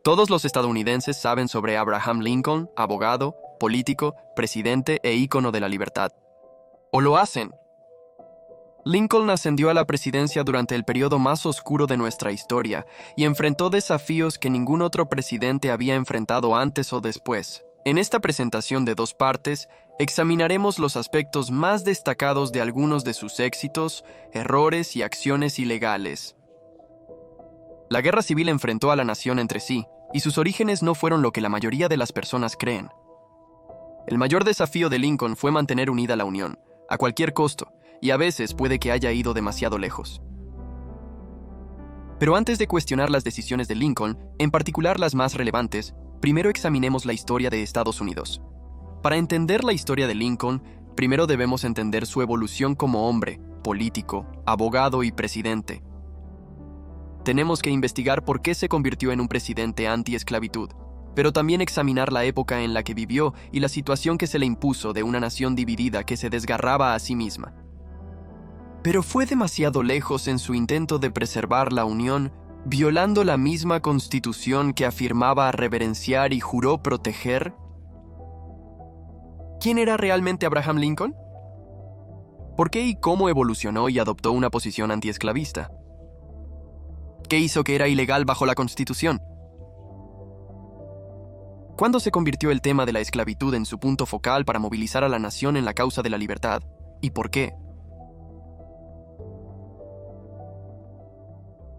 Todos los estadounidenses saben sobre Abraham Lincoln, abogado, político, presidente e ícono de la libertad. ¿O lo hacen? Lincoln ascendió a la presidencia durante el periodo más oscuro de nuestra historia y enfrentó desafíos que ningún otro presidente había enfrentado antes o después. En esta presentación de dos partes, examinaremos los aspectos más destacados de algunos de sus éxitos, errores y acciones ilegales. La guerra civil enfrentó a la nación entre sí, y sus orígenes no fueron lo que la mayoría de las personas creen. El mayor desafío de Lincoln fue mantener unida la Unión, a cualquier costo, y a veces puede que haya ido demasiado lejos. Pero antes de cuestionar las decisiones de Lincoln, en particular las más relevantes, primero examinemos la historia de Estados Unidos. Para entender la historia de Lincoln, primero debemos entender su evolución como hombre, político, abogado y presidente. Tenemos que investigar por qué se convirtió en un presidente anti-esclavitud, pero también examinar la época en la que vivió y la situación que se le impuso de una nación dividida que se desgarraba a sí misma. Pero fue demasiado lejos en su intento de preservar la Unión, violando la misma Constitución que afirmaba reverenciar y juró proteger. ¿Quién era realmente Abraham Lincoln? ¿Por qué y cómo evolucionó y adoptó una posición antiesclavista? ¿Qué hizo que era ilegal bajo la Constitución? ¿Cuándo se convirtió el tema de la esclavitud en su punto focal para movilizar a la nación en la causa de la libertad? ¿Y por qué?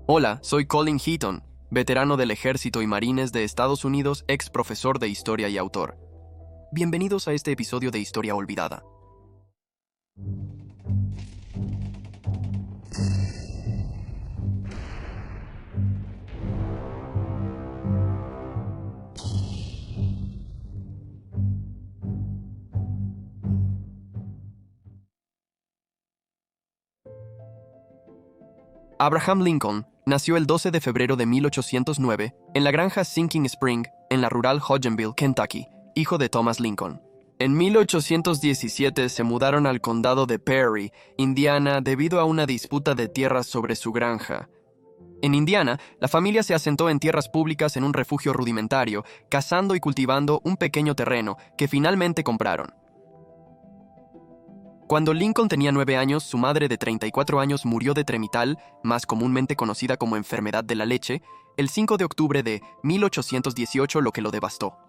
Hola, soy Colin Heaton, veterano del Ejército y Marines de Estados Unidos, ex profesor de historia y autor. Bienvenidos a este episodio de Historia Olvidada. Abraham Lincoln nació el 12 de febrero de 1809 en la granja Sinking Spring, en la rural Hodgenville, Kentucky, hijo de Thomas Lincoln. En 1817 se mudaron al condado de Perry, Indiana, debido a una disputa de tierras sobre su granja. En Indiana, la familia se asentó en tierras públicas en un refugio rudimentario, cazando y cultivando un pequeño terreno que finalmente compraron. Cuando Lincoln tenía 9 años, su madre de 34 años murió de tremital, más comúnmente conocida como enfermedad de la leche, el 5 de octubre de 1818, lo que lo devastó.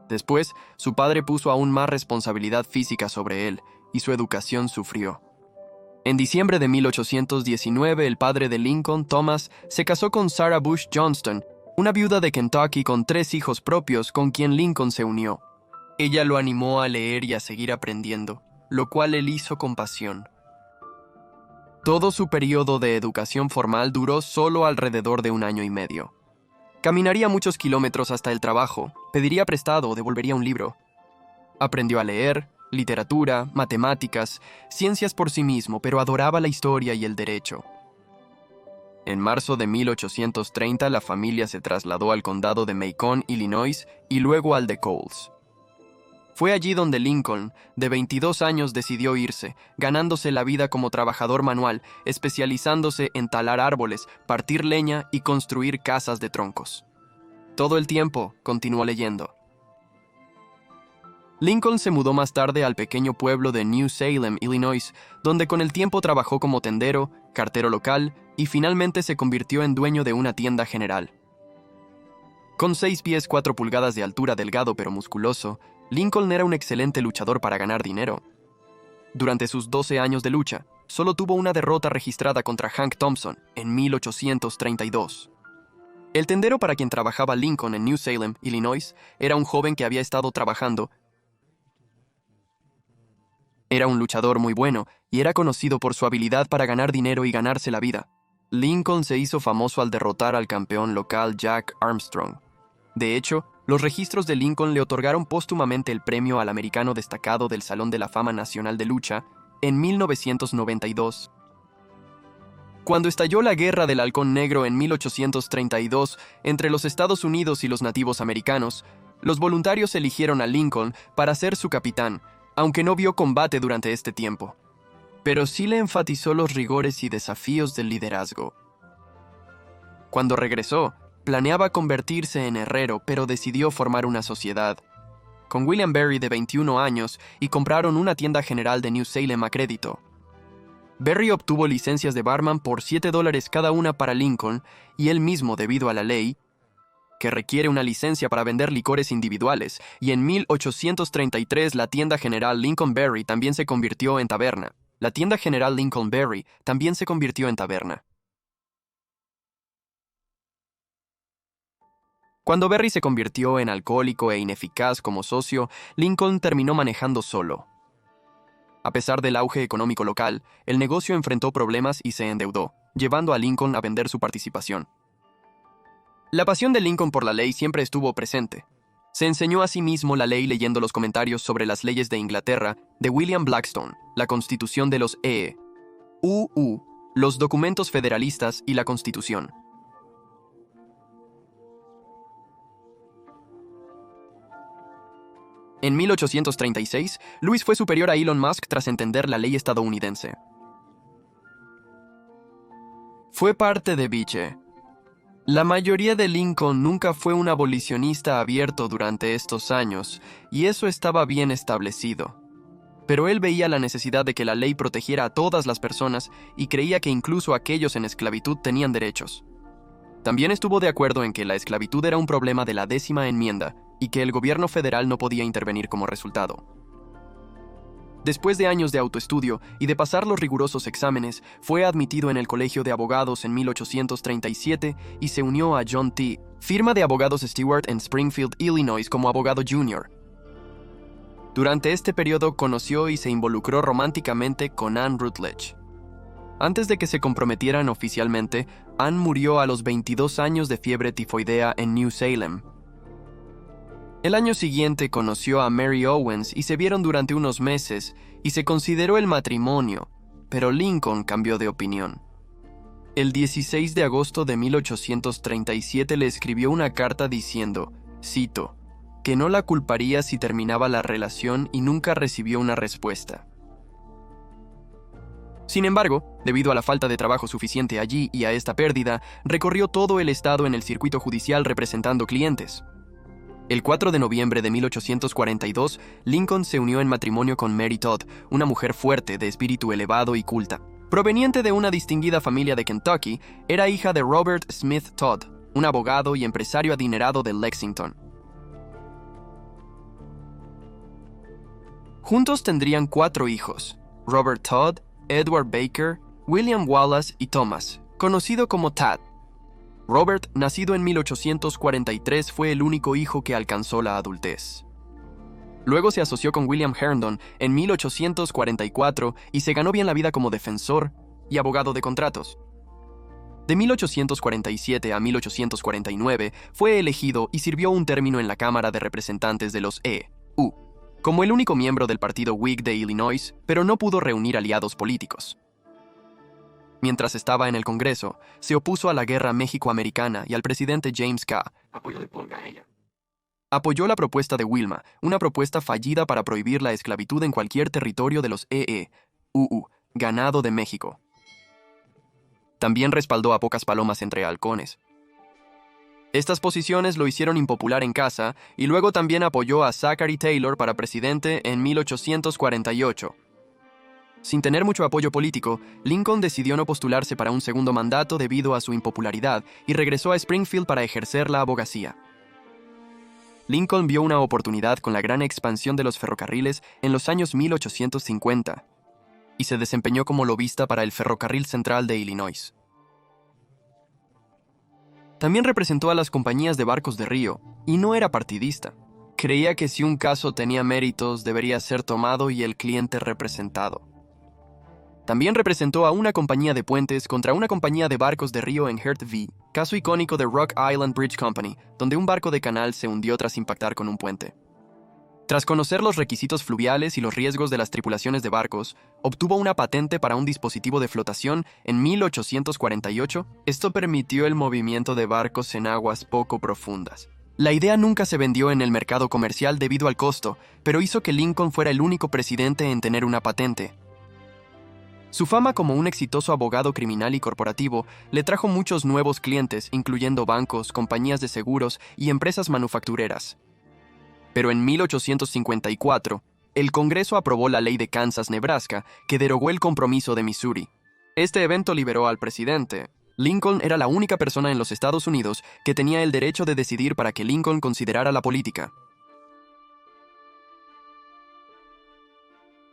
Después, su padre puso aún más responsabilidad física sobre él, y su educación sufrió. En diciembre de 1819, el padre de Lincoln, Thomas, se casó con Sarah Bush Johnston, una viuda de Kentucky con 3 hijos propios con quien Lincoln se unió. Ella lo animó a leer y a seguir aprendiendo, lo cual él hizo con pasión. Todo su periodo de educación formal duró solo alrededor de 1 año y medio. Caminaría muchos kilómetros hasta el trabajo, pediría prestado o devolvería un libro. Aprendió a leer, literatura, matemáticas, ciencias por sí mismo, pero adoraba la historia y el derecho. En marzo de 1830, la familia se trasladó al condado de Macon, Illinois, y luego al de Coles. Fue allí donde Lincoln, de 22 años, decidió irse, ganándose la vida como trabajador manual, especializándose en talar árboles, partir leña y construir casas de troncos. Todo el tiempo continuó leyendo. Lincoln se mudó más tarde al pequeño pueblo de New Salem, Illinois, donde con el tiempo trabajó como tendero, cartero local y finalmente se convirtió en dueño de una tienda general. Con 6 pies 4 pulgadas de altura, delgado pero musculoso, Lincoln era un excelente luchador para ganar dinero. Durante sus 12 años de lucha, solo tuvo una derrota registrada contra Hank Thompson en 1832. El tendero para quien trabajaba Lincoln en New Salem, Illinois, era un joven que había estado trabajando. Era un luchador muy bueno y era conocido por su habilidad para ganar dinero y ganarse la vida. Lincoln se hizo famoso al derrotar al campeón local Jack Armstrong. De hecho, los registros de Lincoln le otorgaron póstumamente el premio al americano destacado del Salón de la Fama Nacional de Lucha en 1992. Cuando estalló la Guerra del Halcón Negro en 1832 entre los Estados Unidos y los nativos americanos, los voluntarios eligieron a Lincoln para ser su capitán, aunque no vio combate durante este tiempo. Pero sí le enfatizó los rigores y desafíos del liderazgo. Cuando regresó, planeaba convertirse en herrero, pero decidió formar una sociedad con William Berry, de 21 años, y compraron una tienda general de New Salem a crédito. Berry obtuvo licencias de barman por $7 cada una para Lincoln, y él mismo, debido a la ley, que requiere una licencia para vender licores individuales, y en 1833 la tienda general Lincoln Berry también se convirtió en taberna. La tienda general Lincoln Berry también se convirtió en taberna. Cuando Berry se convirtió en alcohólico e ineficaz como socio, Lincoln terminó manejando solo. A pesar del auge económico local, el negocio enfrentó problemas y se endeudó, llevando a Lincoln a vender su participación. La pasión de Lincoln por la ley siempre estuvo presente. Se enseñó a sí mismo la ley leyendo los comentarios sobre las leyes de Inglaterra de William Blackstone, la Constitución de los E.U., los documentos federalistas y la Constitución. En 1836, Lewis fue superior a Elon Musk tras entender la ley estadounidense. Fue parte de Viche. La mayoría de Lincoln nunca fue un abolicionista abierto durante estos años, y eso estaba bien establecido. Pero él veía la necesidad de que la ley protegiera a todas las personas y creía que incluso aquellos en esclavitud tenían derechos. También estuvo de acuerdo en que la esclavitud era un problema de la 10ª enmienda y que el gobierno federal no podía intervenir como resultado. Después de años de autoestudio y de pasar los rigurosos exámenes, fue admitido en el Colegio de Abogados en 1837 y se unió a John T., firma de abogados Stewart en Springfield, Illinois, como abogado junior. Durante este periodo conoció y se involucró románticamente con Anne Rutledge. Antes de que se comprometieran oficialmente, Anne murió a los 22 años de fiebre tifoidea en New Salem. El año siguiente conoció a Mary Owens y se vieron durante unos meses, y se consideró el matrimonio, pero Lincoln cambió de opinión. El 16 de agosto de 1837 le escribió una carta diciendo, cito, que no la culparía si terminaba la relación, y nunca recibió una respuesta. Sin embargo, debido a la falta de trabajo suficiente allí y a esta pérdida, recorrió todo el estado en el circuito judicial representando clientes. El 4 de noviembre de 1842, Lincoln se unió en matrimonio con Mary Todd, una mujer fuerte, de espíritu elevado y culta. Proveniente de una distinguida familia de Kentucky, era hija de Robert Smith Todd, un abogado y empresario adinerado de Lexington. Juntos tendrían 4 hijos: Robert Todd, Edward Baker, William Wallace y Thomas, conocido como Tad. Robert, nacido en 1843, fue el único hijo que alcanzó la adultez. Luego se asoció con William Herndon en 1844 y se ganó bien la vida como defensor y abogado de contratos. De 1847 a 1849 fue elegido y sirvió un término en la Cámara de Representantes de los E.U. como el único miembro del partido Whig de Illinois, pero no pudo reunir aliados políticos. Mientras estaba en el Congreso, se opuso a la Guerra México-Americana y al presidente James K. Apoyó la propuesta de Wilma, una propuesta fallida para prohibir la esclavitud en cualquier territorio de los E.U., ganado de México. También respaldó a Pocas Palomas entre halcones. Estas posiciones lo hicieron impopular en casa, y luego también apoyó a Zachary Taylor para presidente en 1848. Sin tener mucho apoyo político, Lincoln decidió no postularse para un segundo mandato debido a su impopularidad y regresó a Springfield para ejercer la abogacía. Lincoln vio una oportunidad con la gran expansión de los ferrocarriles en los años 1850 y se desempeñó como lobista para el Ferrocarril Central de Illinois. También representó a las compañías de barcos de río y no era partidista. Creía que si un caso tenía méritos, debería ser tomado y el cliente representado. También representó a una compañía de puentes contra una compañía de barcos de río en Hert v. caso icónico de Rock Island Bridge Company, donde un barco de canal se hundió tras impactar con un puente. Tras conocer los requisitos fluviales y los riesgos de las tripulaciones de barcos, obtuvo una patente para un dispositivo de flotación en 1848. Esto permitió el movimiento de barcos en aguas poco profundas. La idea nunca se vendió en el mercado comercial debido al costo, pero hizo que Lincoln fuera el único presidente en tener una patente. Su fama como un exitoso abogado criminal y corporativo le trajo muchos nuevos clientes, incluyendo bancos, compañías de seguros y empresas manufactureras. Pero en 1854, el Congreso aprobó la Ley de Kansas-Nebraska, que derogó el compromiso de Missouri. Este evento liberó al presidente. Lincoln era la única persona en los Estados Unidos que tenía el derecho de decidir para que Lincoln considerara la política.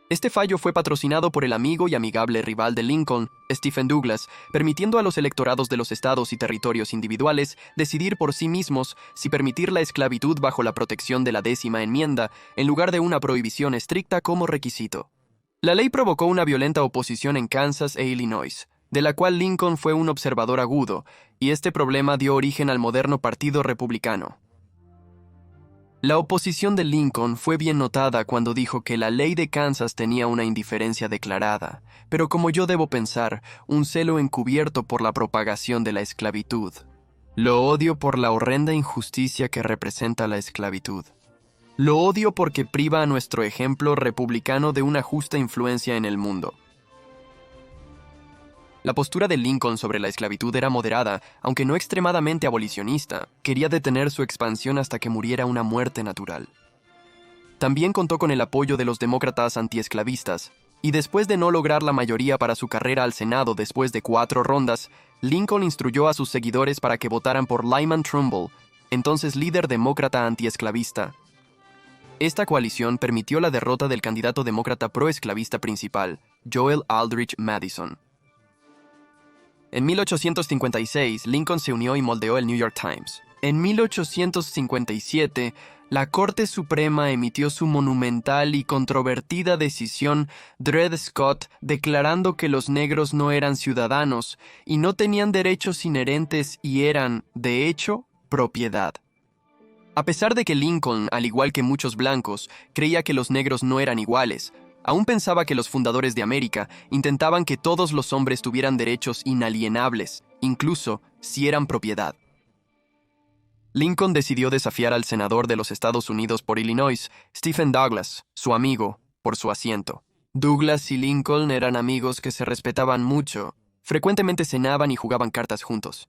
Este fallo fue patrocinado por el amigo y amigable rival de Lincoln, Stephen Douglas, permitiendo a los electorados de los estados y territorios individuales decidir por sí mismos si permitir la esclavitud bajo la protección de la 10ª enmienda, en lugar de una prohibición estricta como requisito. La ley provocó una violenta oposición en Kansas e Illinois, de la cual Lincoln fue un observador agudo, y este problema dio origen al moderno Partido Republicano. La oposición de Lincoln fue bien notada cuando dijo que la ley de Kansas tenía una indiferencia declarada, pero como yo debo pensar, un celo encubierto por la propagación de la esclavitud. Lo odio por la horrenda injusticia que representa la esclavitud. Lo odio porque priva a nuestro ejemplo republicano de una justa influencia en el mundo. La postura de Lincoln sobre la esclavitud era moderada, aunque no extremadamente abolicionista. Quería detener su expansión hasta que muriera una muerte natural. También contó con el apoyo de los demócratas antiesclavistas, y después de no lograr la mayoría para su carrera al Senado después de 4 rondas, Lincoln instruyó a sus seguidores para que votaran por Lyman Trumbull, entonces líder demócrata antiesclavista. Esta coalición permitió la derrota del candidato demócrata proesclavista principal, Joel Aldrich Madison. En 1856, Lincoln se unió y moldeó el New York Times. En 1857, la Corte Suprema emitió su monumental y controvertida decisión Dred Scott, declarando que los negros no eran ciudadanos y no tenían derechos inherentes y eran, de hecho, propiedad. A pesar de que Lincoln, al igual que muchos blancos, creía que los negros no eran iguales, aún pensaba que los fundadores de América intentaban que todos los hombres tuvieran derechos inalienables, incluso si eran propiedad. Lincoln decidió desafiar al senador de los Estados Unidos por Illinois, Stephen Douglas, su amigo, por su asiento. Douglas y Lincoln eran amigos que se respetaban mucho, frecuentemente cenaban y jugaban cartas juntos.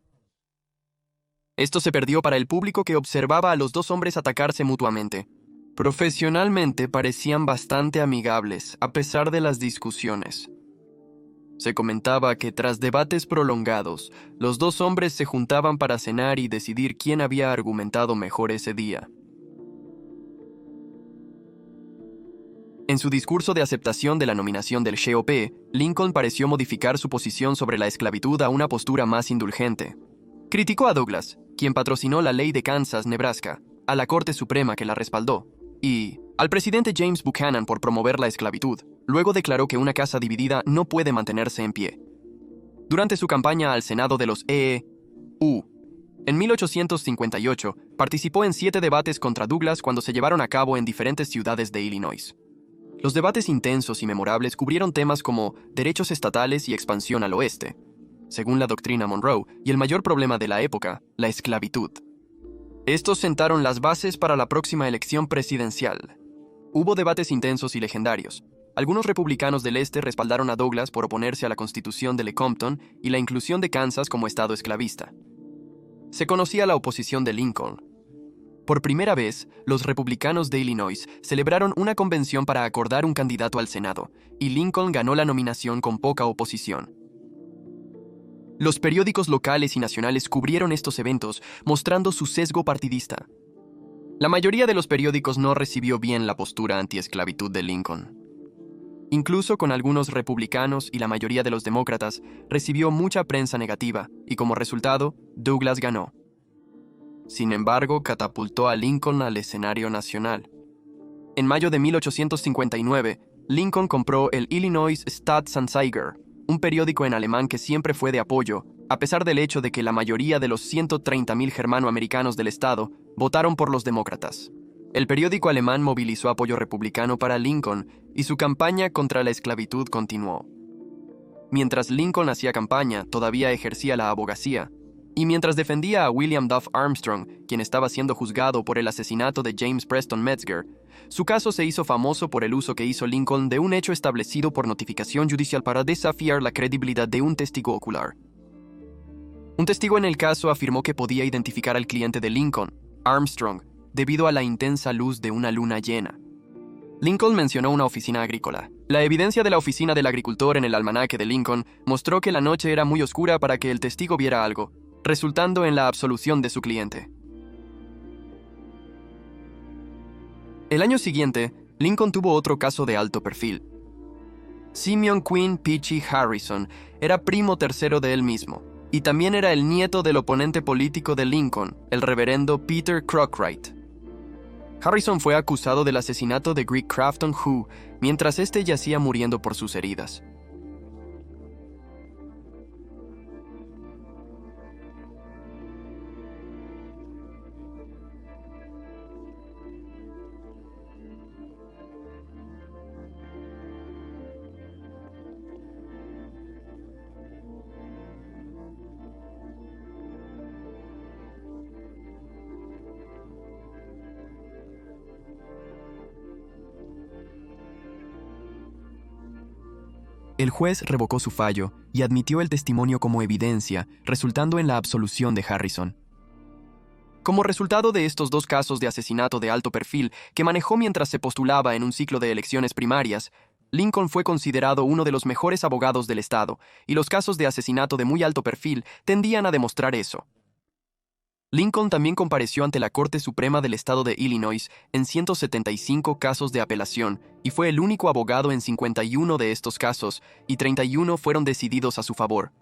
Esto se perdió para el público que observaba a los dos hombres atacarse mutuamente. Profesionalmente parecían bastante amigables, a pesar de las discusiones. Se comentaba que tras debates prolongados, los dos hombres se juntaban para cenar y decidir quién había argumentado mejor ese día. En su discurso de aceptación de la nominación del GOP, Lincoln pareció modificar su posición sobre la esclavitud a una postura más indulgente. Criticó a Douglas, quien patrocinó la ley de Kansas-Nebraska, a la Corte Suprema que la respaldó, y al presidente James Buchanan por promover la esclavitud. Luego declaró que una casa dividida no puede mantenerse en pie. Durante su campaña al Senado de los EEU, en 1858, participó en 7 debates contra Douglas cuando se llevaron a cabo en diferentes ciudades de Illinois. Los debates intensos y memorables cubrieron temas como derechos estatales y expansión al oeste, según la doctrina Monroe, y el mayor problema de la época, la esclavitud. Estos sentaron las bases para la próxima elección presidencial. Hubo debates intensos y legendarios. Algunos republicanos del este respaldaron a Douglas por oponerse a la Constitución de Lecompton y la inclusión de Kansas como estado esclavista. Se conocía la oposición de Lincoln. Por primera vez, los republicanos de Illinois celebraron una convención para acordar un candidato al Senado, y Lincoln ganó la nominación con poca oposición. Los periódicos locales y nacionales cubrieron estos eventos, mostrando su sesgo partidista. La mayoría de los periódicos no recibió bien la postura antiesclavitud de Lincoln. Incluso con algunos republicanos y la mayoría de los demócratas, recibió mucha prensa negativa, y como resultado, Douglas ganó. Sin embargo, catapultó a Lincoln al escenario nacional. En mayo de 1859, Lincoln compró el Illinois Staatsanzeiger, un periódico en alemán que siempre fue de apoyo, a pesar del hecho de que la mayoría de los 130,000 germanoamericanos del estado votaron por los demócratas. El periódico alemán movilizó apoyo republicano para Lincoln y su campaña contra la esclavitud continuó. Mientras Lincoln hacía campaña, todavía ejercía la abogacía, Y mientras defendía a William Duff Armstrong, quien estaba siendo juzgado por el asesinato de James Preston Metzger, su caso se hizo famoso por el uso que hizo Lincoln de un hecho establecido por notificación judicial para desafiar la credibilidad de un testigo ocular. Un testigo en el caso afirmó que podía identificar al cliente de Lincoln, Armstrong, debido a la intensa luz de una luna llena. Lincoln mencionó una oficina agrícola. La evidencia de la oficina del agricultor en el almanaque de Lincoln mostró que la noche era muy oscura para que el testigo viera algo, resultando en la absolución de su cliente. El año siguiente, Lincoln tuvo otro caso de alto perfil. Simeon Quinn Peachy Harrison era primo tercero de él mismo, y también era el nieto del oponente político de Lincoln, el reverendo Peter Crockright. Harrison fue acusado del asesinato de Greg Crafton Who, mientras este yacía muriendo por sus heridas. El juez revocó su fallo y admitió el testimonio como evidencia, resultando en la absolución de Harrison. Como resultado de estos dos casos de asesinato de alto perfil que manejó mientras se postulaba en un ciclo de elecciones primarias, Lincoln fue considerado uno de los mejores abogados del estado, y los casos de asesinato de muy alto perfil tendían a demostrar eso. Lincoln también compareció ante la Corte Suprema del Estado de Illinois en 175 casos de apelación y fue el único abogado en 51 de estos casos, y 31 fueron decididos a su favor.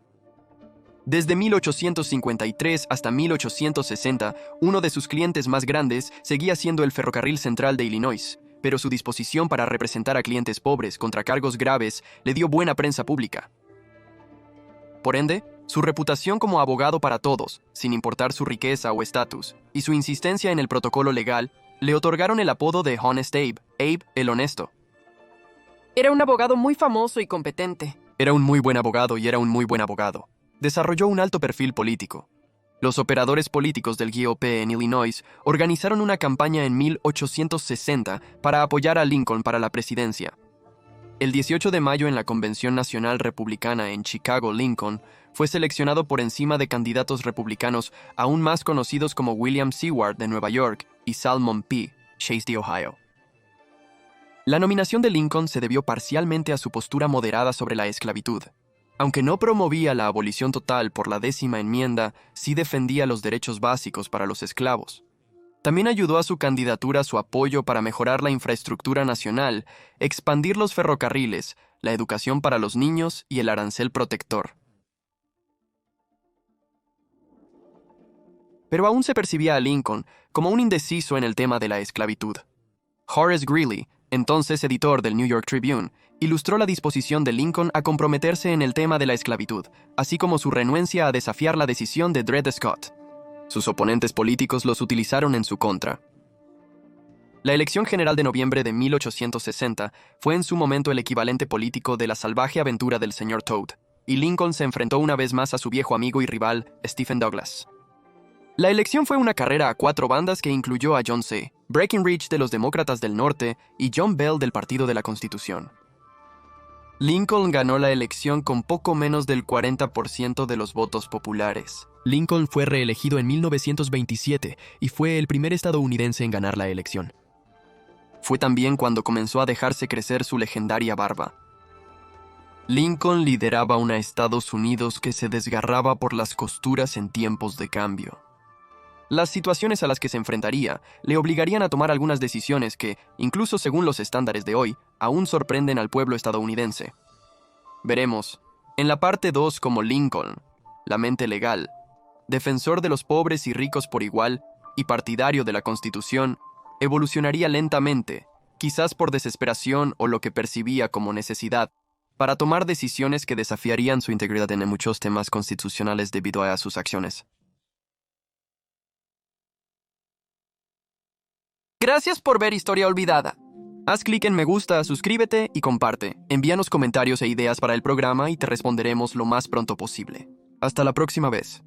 Desde 1853 hasta 1860, uno de sus clientes más grandes seguía siendo el Ferrocarril Central de Illinois, pero su disposición para representar a clientes pobres contra cargos graves le dio buena prensa pública. Por ende, su reputación como abogado para todos, sin importar su riqueza o estatus, y su insistencia en el protocolo legal, le otorgaron el apodo de Honest Abe, Abe el Honesto. Era un abogado muy famoso y competente. Era un muy buen abogado y era un muy buen abogado. Desarrolló un alto perfil político. Los operadores políticos del GOP en Illinois organizaron una campaña en 1860 para apoyar a Lincoln para la presidencia. El 18 de mayo en la Convención Nacional Republicana en Chicago, Lincoln fue seleccionado por encima de candidatos republicanos aún más conocidos como William Seward de Nueva York y Salmon P. Chase de Ohio. La nominación de Lincoln se debió parcialmente a su postura moderada sobre la esclavitud. Aunque no promovía la abolición total por la 10ª enmienda, sí defendía los derechos básicos para los esclavos. También ayudó a su candidatura su apoyo para mejorar la infraestructura nacional, expandir los ferrocarriles, la educación para los niños y el arancel protector. Pero aún se percibía a Lincoln como un indeciso en el tema de la esclavitud. Horace Greeley, entonces editor del New York Tribune, ilustró la disposición de Lincoln a comprometerse en el tema de la esclavitud, así como su renuencia a desafiar la decisión de Dred Scott. Sus oponentes políticos los utilizaron en su contra. La elección general de noviembre de 1860 fue en su momento el equivalente político de la salvaje aventura del Sr. Toad, y Lincoln se enfrentó una vez más a su viejo amigo y rival, Stephen Douglas. La elección fue una carrera a 4 bandas que incluyó a John C. Breckinridge de los Demócratas del Norte y John Bell del Partido de la Constitución. Lincoln ganó la elección con poco menos del 40% de los votos populares. Lincoln fue reelegido en 1927 y fue el primer estadounidense en ganar la elección. Fue también cuando comenzó a dejarse crecer su legendaria barba. Lincoln lideraba una Estados Unidos que se desgarraba por las costuras en tiempos de cambio. Las situaciones a las que se enfrentaría le obligarían a tomar algunas decisiones que, incluso según los estándares de hoy, aún sorprenden al pueblo estadounidense. Veremos, en la parte 2, como Lincoln, la mente legal, defensor de los pobres y ricos por igual y partidario de la Constitución, evolucionaría lentamente, quizás por desesperación o lo que percibía como necesidad, para tomar decisiones que desafiarían su integridad en muchos temas constitucionales debido a sus acciones. Gracias por ver Historia Olvidada. Haz clic en me gusta, suscríbete y comparte. Envíanos comentarios e ideas para el programa y te responderemos lo más pronto posible. Hasta la próxima vez.